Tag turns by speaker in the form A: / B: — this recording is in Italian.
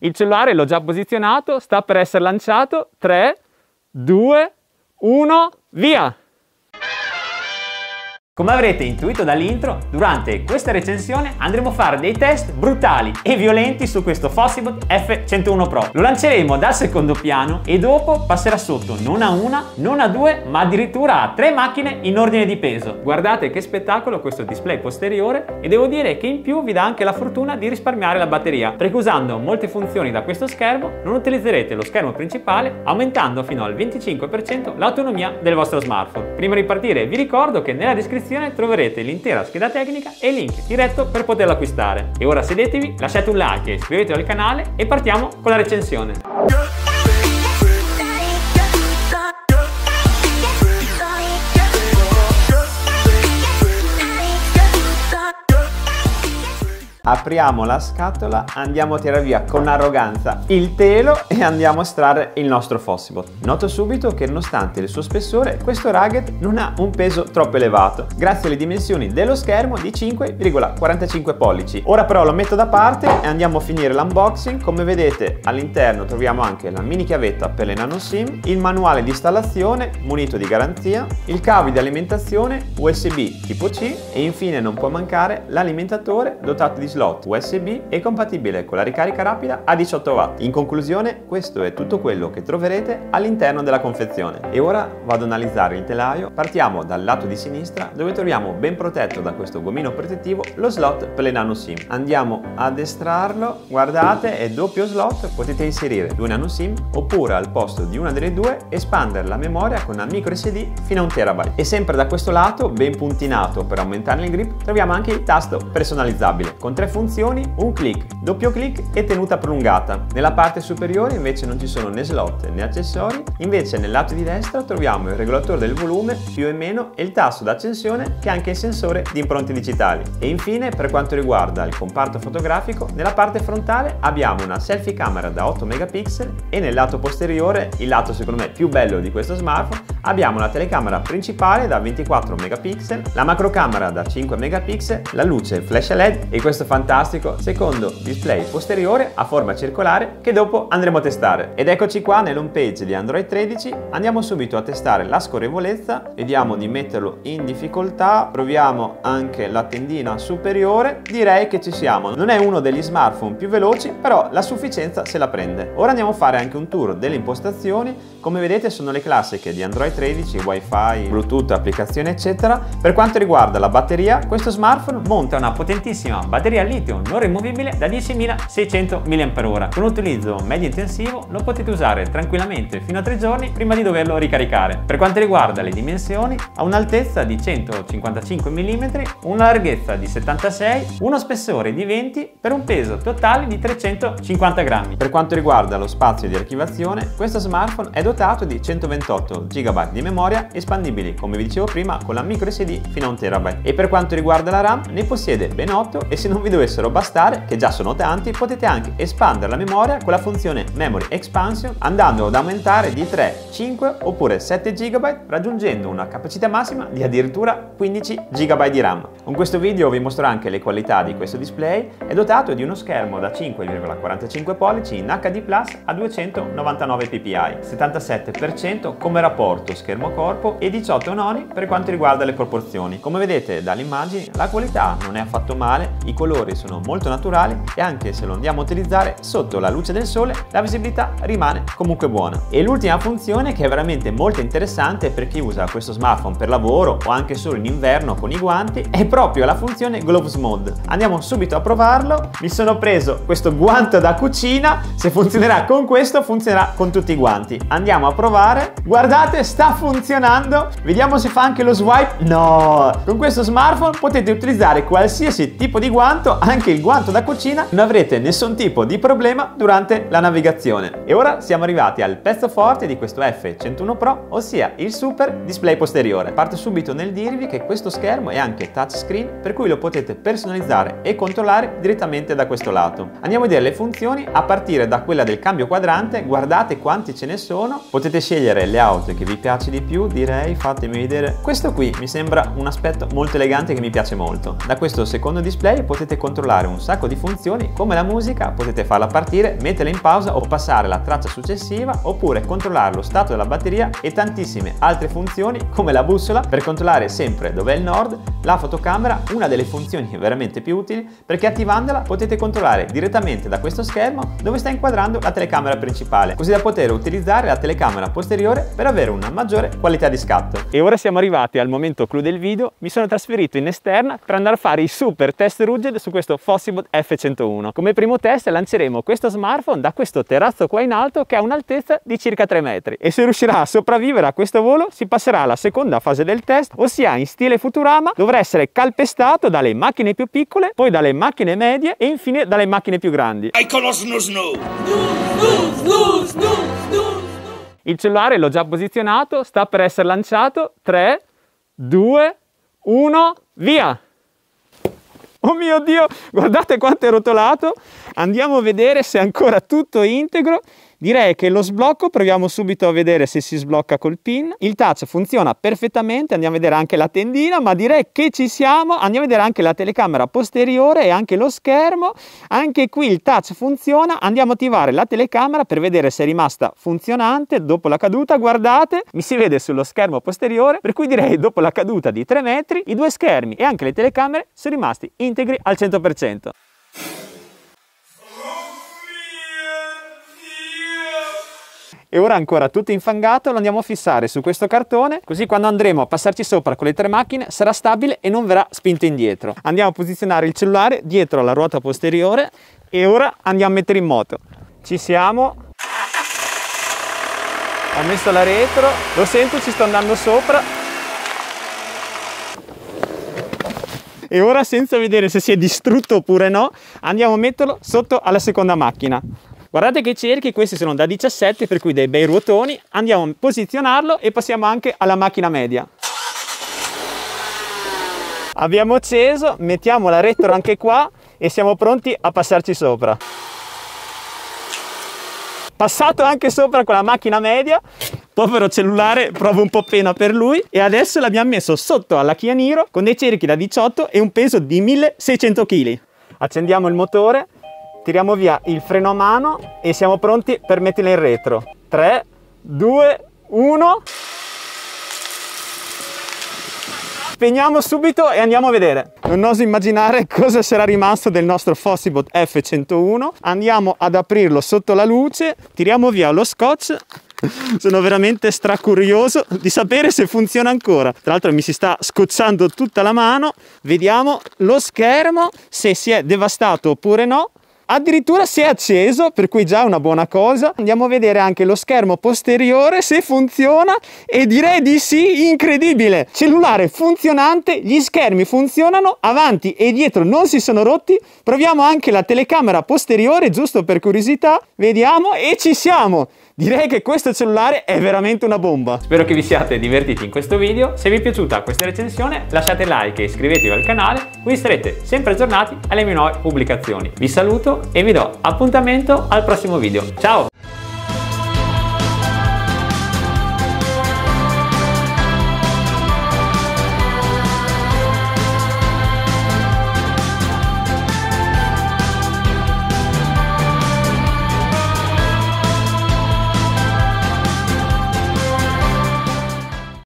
A: Il cellulare l'ho già posizionato, sta per essere lanciato. 3, 2, 1, via! Come avrete intuito dall'intro, durante questa recensione andremo a fare dei test brutali e violenti su questo Fossibot F101 Pro. Lo lanceremo dal secondo piano e dopo passerà sotto non a una, non a due, ma addirittura a 3 macchine in ordine di peso. Guardate che spettacolo questo display posteriore, e devo dire che in più vi dà anche la fortuna di risparmiare la batteria, perché usando molte funzioni da questo schermo non utilizzerete lo schermo principale, aumentando fino al 25% l'autonomia del vostro smartphone. Prima di partire vi ricordo che nella descrizione troverete l'intera scheda tecnica e il link diretto per poterlo acquistare. E ora sedetevi, lasciate un like e iscrivetevi al canale e partiamo con la recensione. Apriamo la scatola, andiamo a tirare via con arroganza il telo e andiamo a estrarre il nostro Fossibot. Noto subito che nonostante il suo spessore, questo rugged non ha un peso troppo elevato, grazie alle dimensioni dello schermo di 5,45 pollici. Ora però lo metto da parte e andiamo a finire l'unboxing. Come vedete all'interno troviamo anche la mini chiavetta per le nano SIM, il manuale di installazione munito di garanzia, il cavo di alimentazione USB tipo C e infine non può mancare l'alimentatore dotato di slot USB e compatibile con la ricarica rapida a 18 watt. In conclusione, questo è tutto quello che troverete all'interno della confezione. E ora vado ad analizzare il telaio. Partiamo dal lato di sinistra, dove troviamo ben protetto da questo gomino protettivo lo slot per le nano SIM. Andiamo ad estrarlo, guardate, è doppio slot, potete inserire 2 nano SIM oppure al posto di una delle due espandere la memoria con una micro SD fino a 1 TB. E sempre da questo lato, ben puntinato per aumentare il grip, troviamo anche il tasto personalizzabile con 3 funzioni, un click, doppio click e tenuta prolungata. Nella parte superiore invece non ci sono né slot né accessori, invece nel lato di destra troviamo il regolatore del volume più e meno e il tasto d'accensione che ha anche il sensore di impronte digitali. E infine, per quanto riguarda il comparto fotografico, nella parte frontale abbiamo una selfie camera da 8 megapixel e nel lato posteriore, il lato secondo me più bello di questo smartphone, abbiamo la telecamera principale da 24 megapixel, la macrocamera da 5 megapixel, la luce flash LED e questo fantastico secondo display posteriore a forma circolare che dopo andremo a testare. Ed eccoci qua nell'home page di Android 13, andiamo subito a testare la scorrevolezza, vediamo di metterlo in difficoltà, proviamo anche la tendina superiore, direi che ci siamo. Non è uno degli smartphone più veloci, però la sufficienza se la prende. Ora andiamo a fare anche un tour delle impostazioni. Come vedete sono le classiche di Android 13, Wi-Fi, Bluetooth, applicazioni eccetera. Per quanto riguarda la batteria, questo smartphone monta una potentissima batteria al litio non rimovibile da 10.600 mAh. Con utilizzo medio intensivo lo potete usare tranquillamente fino a 3 giorni prima di doverlo ricaricare. Per quanto riguarda le dimensioni, ha un'altezza di 155 mm, una larghezza di 76, uno spessore di 20 per un peso totale di 350 grammi. Per quanto riguarda lo spazio di archiviazione, questo smartphone è dotato di 128 GB di memoria espandibili, come vi dicevo prima, con la micro SD fino a 1 TB. E per quanto riguarda la RAM, ne possiede ben 8 e se non vi dovessero bastare, che già sono tanti, potete anche espandere la memoria con la funzione Memory Expansion andando ad aumentare di 3, 5 oppure 7 GB raggiungendo una capacità massima di addirittura 15 GB di RAM. Con questo video vi mostro anche le qualità di questo display. È dotato di uno schermo da 5,45 pollici in HD Plus a 299 ppi, 77% come rapporto schermo-corpo e 18 noni per quanto riguarda le proporzioni. Come vedete dalle immagini la qualità non è affatto male, i colori sono molto naturali e anche se lo andiamo a utilizzare sotto la luce del sole la visibilità rimane comunque buona. E l'ultima funzione che è veramente molto interessante per chi usa questo smartphone per lavoro o anche solo in inverno con i guanti è proprio la funzione Gloves Mode. Andiamo subito a provarlo. Mi sono preso questo guanto da cucina, se funzionerà con questo funzionerà con tutti i guanti. Andiamo a provare. Guardate, sta funzionando. Vediamo se fa anche lo swipe. No! Con questo smartphone potete utilizzare qualsiasi tipo di guanto, anche il guanto da cucina, non avrete nessun tipo di problema durante la navigazione. E ora siamo arrivati al pezzo forte di questo F101 Pro, ossia il super display posteriore. Parto subito nel dirvi che questo schermo è anche touchscreen, per cui lo potete personalizzare e controllare direttamente da questo lato. Andiamo a vedere le funzioni a partire da quella del cambio quadrante. Guardate quanti ce ne sono, potete scegliere le auto che vi piace di più, direi. Fatemi vedere, questo qui mi sembra un aspetto molto elegante che mi piace molto. Da questo secondo display potete potete controllare un sacco di funzioni come la musica, potete farla partire, metterla in pausa o passare alla traccia successiva, oppure controllare lo stato della batteria e tantissime altre funzioni come la bussola per controllare sempre dove è il nord, la fotocamera, una delle funzioni veramente più utili perché attivandola potete controllare direttamente da questo schermo dove sta inquadrando la telecamera principale, così da poter utilizzare la telecamera posteriore per avere una maggiore qualità di scatto. E ora siamo arrivati al momento clou del video. Mi sono trasferito in esterna per andare a fare i super test rugged su questo Fossibot F101. Come primo test lanceremo questo smartphone da questo terrazzo qua in alto che ha un'altezza di circa 3 metri, e se riuscirà a sopravvivere a questo volo si passerà alla seconda fase del test, ossia in stile Futurama dovrà essere calpestato dalle macchine più piccole, poi dalle macchine medie e infine dalle macchine più grandi. Il cellulare l'ho già posizionato, sta per essere lanciato. 3, 2, 1, via! Oh mio Dio, guardate quanto è rotolato. Andiamo a vedere se è ancora tutto integro. Direi che lo sblocco, proviamo subito a vedere se si sblocca col pin. Il touch funziona perfettamente, andiamo a vedere anche la tendina, ma direi che ci siamo. Andiamo a vedere anche la telecamera posteriore e anche lo schermo. Anche qui il touch funziona. Andiamo a attivare la telecamera per vedere se è rimasta funzionante dopo la caduta. Guardate, mi si vede sullo schermo posteriore, per cui direi dopo la caduta di 3 metri i due schermi e anche le telecamere sono rimasti integri al 100%. E ora ancora tutto infangato lo andiamo a fissare su questo cartone, così quando andremo a passarci sopra con le 3 macchine sarà stabile e non verrà spinto indietro. Andiamo a posizionare il cellulare dietro alla ruota posteriore e ora andiamo a mettere in moto. Ci siamo. Ho messo la retro, lo sento, ci sto andando sopra. E ora, senza vedere se si è distrutto oppure no, andiamo a metterlo sotto alla seconda macchina. Guardate che i cerchi, questi sono da 17, per cui dei bei ruotoni. Andiamo a posizionarlo e passiamo anche alla macchina media. Abbiamo acceso, mettiamo la retro anche qua e siamo pronti a passarci sopra. Passato anche sopra con la macchina media. Povero cellulare, provo un po' pena per lui. E adesso l'abbiamo messo sotto alla Kia Niro con dei cerchi da 18 e un peso di 1600 kg. Accendiamo il motore. Tiriamo via il freno a mano e siamo pronti per metterla in retro. 3, 2, 1. Spegniamo subito e andiamo a vedere. Non oso immaginare cosa sarà rimasto del nostro Fossibot F101. Andiamo ad aprirlo sotto la luce, tiriamo via lo scotch. Sono veramente stracurioso di sapere se funziona ancora. Tra l'altro mi si sta scocciando tutta la mano. Vediamo lo schermo, se si è devastato oppure no. Addirittura si è acceso, per cui già una buona cosa. Andiamo a vedere anche lo schermo posteriore se funziona e direi di sì, incredibile. Cellulare funzionante, gli schermi funzionano, avanti e dietro non si sono rotti. Proviamo anche la telecamera posteriore, giusto per curiosità. Vediamo e ci siamo. Direi che questo cellulare è veramente una bomba. Spero che vi siate divertiti in questo video. Se vi è piaciuta questa recensione lasciate like e iscrivetevi al canale, così sarete sempre aggiornati alle mie nuove pubblicazioni. Vi saluto e vi do appuntamento al prossimo video. Ciao!